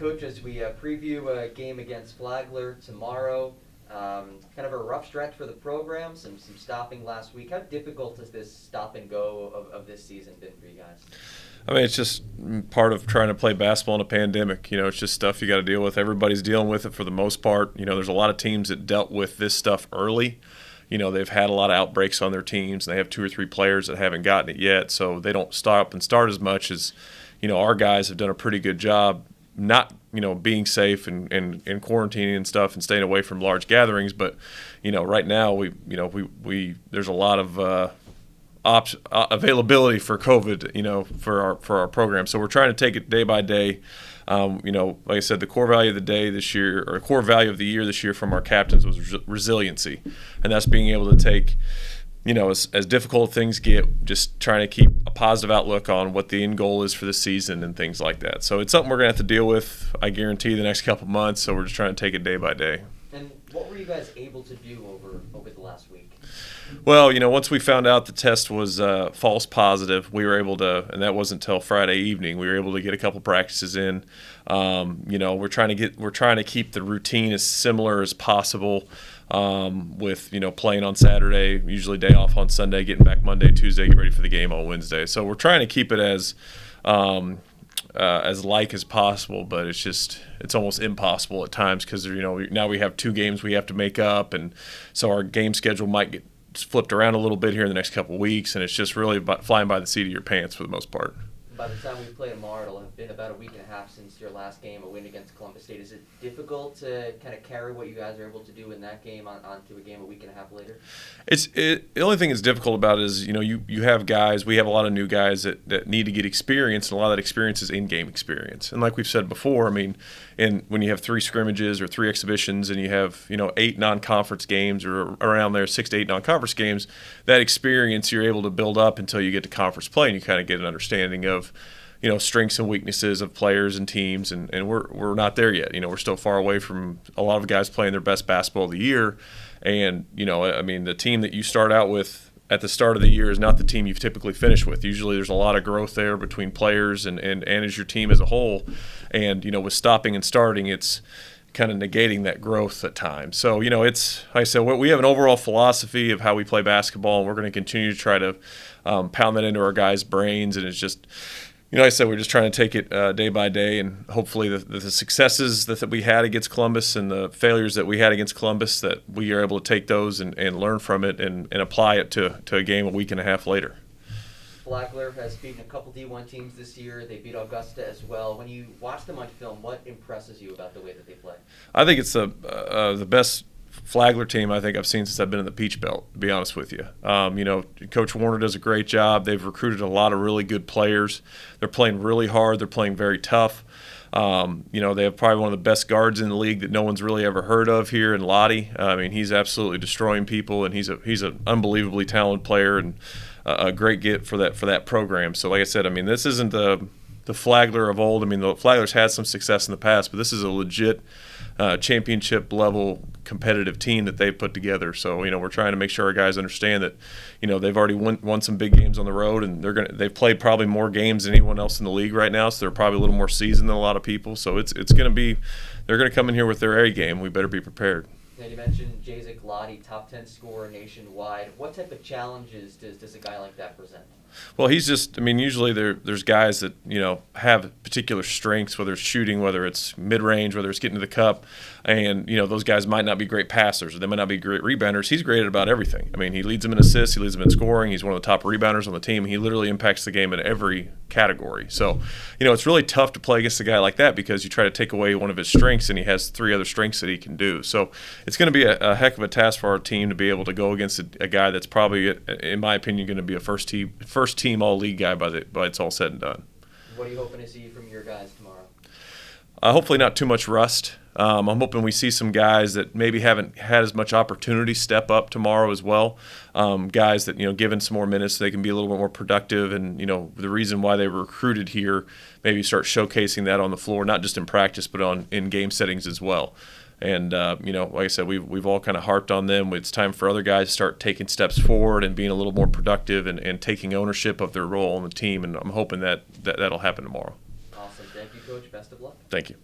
Coach, as we preview a game against Flagler tomorrow, kind of a rough stretch for the program, some stopping last week. How difficult has this stop and go of this season been for you guys? I mean, it's just part of trying to play basketball in a pandemic. It's just stuff you got to deal with. Everybody's dealing with it for the most part. There's a lot of teams that dealt with this stuff early. They've had a lot of outbreaks on their teams. They have 2 or 3 players that haven't gotten it yet, so they don't stop and start as much as, our guys have done a pretty good job not, being safe and quarantining and stuff and staying away from large gatherings. But, right now we there's a lot of availability for COVID, for our program. So we're trying to take it day by day. Like I said, the core value of the day this year, or core value of the year this year from our captains was resiliency, and that's being able to take, as difficult things get, just trying to keep a positive outlook on what the end goal is for the season and things like that. So it's something we're going to have to deal with, I guarantee, the next couple months. So we're just trying to take it day by day. And what were you guys able to do over the last week? Well, once we found out the test was false positive, we were able to, and that wasn't until Friday evening, we were able to get a couple practices in. We're trying to keep the routine as similar as possible, with playing on Saturday, usually day off on Sunday, getting back Monday, Tuesday, get ready for the game on Wednesday. So we're trying to keep it as like as possible, but it's almost impossible at times because now we have 2 games we have to make up, and so our game schedule might get flipped around a little bit here in the next couple of weeks, and it's just really about flying by the seat of your pants for the most part. By the time we play tomorrow, it'll have been about a week and a half since your last game, a win against Columbus State. Is it difficult to kind of carry what you guys are able to do in that game onto a game a week and a half later? The only thing that's difficult about it is, you have guys, we have a lot of new guys that need to get experience, and a lot of that experience is in-game experience. And like we've said before, when you have 3 scrimmages or 3 exhibitions and you have, 8 non-conference games or around there, 6 to 8 non-conference games, that experience you're able to build up until you get to conference play and you kind of get an understanding of, strengths and weaknesses of players and teams, and we're not there yet. We're still far away from a lot of guys playing their best basketball of the year. And, the team that you start out with at the start of the year is not the team you've typically finished with. Usually there's a lot of growth there between players and as your team as a whole. And, with stopping and starting, it's kind of negating that growth at times. So, it's, like I said, we have an overall philosophy of how we play basketball, and we're going to continue to try to pound that into our guys' brains. And it's just, like I said, we're just trying to take it day by day, and hopefully the successes that we had against Columbus and the failures that we had against Columbus, that we are able to take those and learn from it and apply it to a game a week and a half later. Flagler has beaten a couple D1 teams this year. They beat Augusta as well. When you watch them on film, what impresses you about the way that they play? I think it's the best Flagler team I think I've seen since I've been in the Peach Belt, to be honest with you. Coach Warner does a great job. They've recruited a lot of really good players. They're playing really hard. They're playing very tough. They have probably one of the best guards in the league that no one's really ever heard of here in Lottie. He's absolutely destroying people, and he's an unbelievably talented player and a great get for that program. So, like I said, this isn't the Flagler of old. The Flagler's had some success in the past, but this is a legit championship level competitive team that they've put together. So, we're trying to make sure our guys understand that, they've already won some big games on the road, and they've played probably more games than anyone else in the league right now. So they're probably a little more seasoned than a lot of people. So they're going to come in here with their A game. We better be prepared. Now, you mentioned Jacek Lottie, top 10 scorer nationwide. What type of challenges does a guy like that present? Well, he's just, usually there's guys that, have particular strengths, whether it's shooting, whether it's mid-range, whether it's getting to the cup. And, those guys might not be great passers, or they might not be great rebounders. He's great at about everything. He leads them in assists, he leads them in scoring. He's one of the top rebounders on the team. He literally impacts the game in every category. So, it's really tough to play against a guy like that because you try to take away one of his strengths and he has 3 other strengths that he can do. So it's going to be a heck of a task for our team to be able to go against a guy that's probably, in my opinion, going to be a first team all-league guy by it's all said and done. What are you hoping to see from your guys tomorrow? Hopefully not too much rust. I'm hoping we see some guys that maybe haven't had as much opportunity step up tomorrow as well. Guys that, given some more minutes, they can be a little bit more productive. And, the reason why they were recruited here, maybe start showcasing that on the floor, not just in practice, but in game settings as well. And, like I said, we've all kind of harped on them. It's time for other guys to start taking steps forward and being a little more productive and taking ownership of their role on the team. And I'm hoping that'll happen tomorrow. Awesome. Thank you, Coach. Best of luck. Thank you.